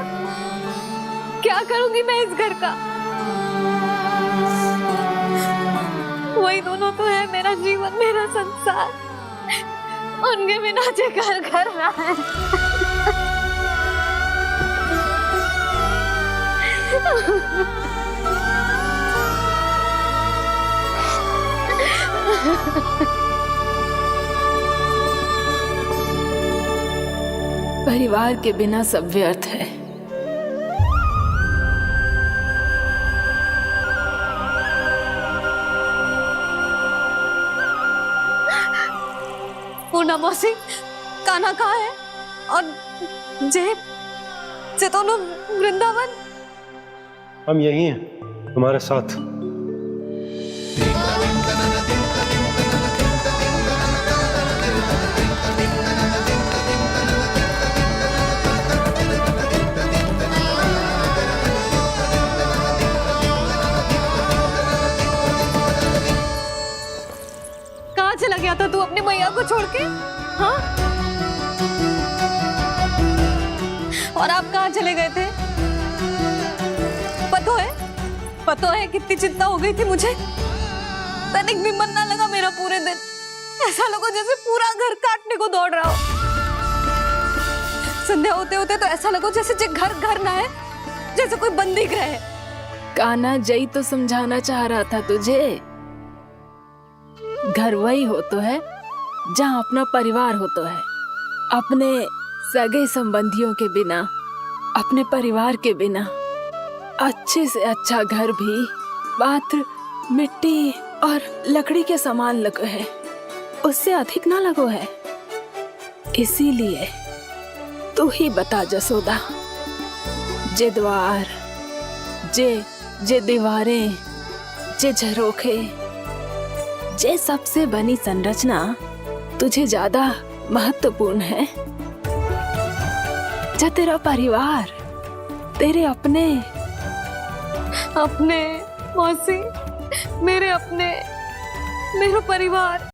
क्या करूंगी मैं इस घर का? वही दोनों तो है मेरा जीवन, मेरा संसार। उनके बिना जे घर घर रहा है। परिवार के बिना सब व्यर्थ है। पूर्णा मौसी, कान्हा कहाँ है? और जे दोनों वृंदावन? हम यही हैं तुम्हारे साथ। कहाँ चला गया था तू अपनी मैया को छोड़ के? हाँ? और आप कहाँ चले गए थे? पता है कितनी चिंता हो गई थी मुझे। तनिक भी मन ना लगा मेरा पूरे दिन। ऐसा लगा जैसे पूरा घर काटने को दौड़ रहा हो। संध्या होते होते तो ऐसा लगा जैसे घर घर ना है, जैसे कोई बंदी गृह है। कान्हा जई तो समझाना चाह रहा था तुझे। घर वही हो तो है जहाँ अपना परिवार हो तो है। अपने सगे संबंधियों के बिना, अपने परिवार के बिना अच्छे से अच्छा घर भी मात्र मिट्टी और लकड़ी के समान लगो है, उससे अधिक ना लगो है। इसीलिए तू ही बता जसोदा, जे द्वार, जे दीवारें, जे झरोखे, जे सबसे बनी संरचना तुझे ज्यादा महत्वपूर्ण है? जा तेरा परिवार, तेरे अपने मौसी, मेरे अपने, मेरा परिवार।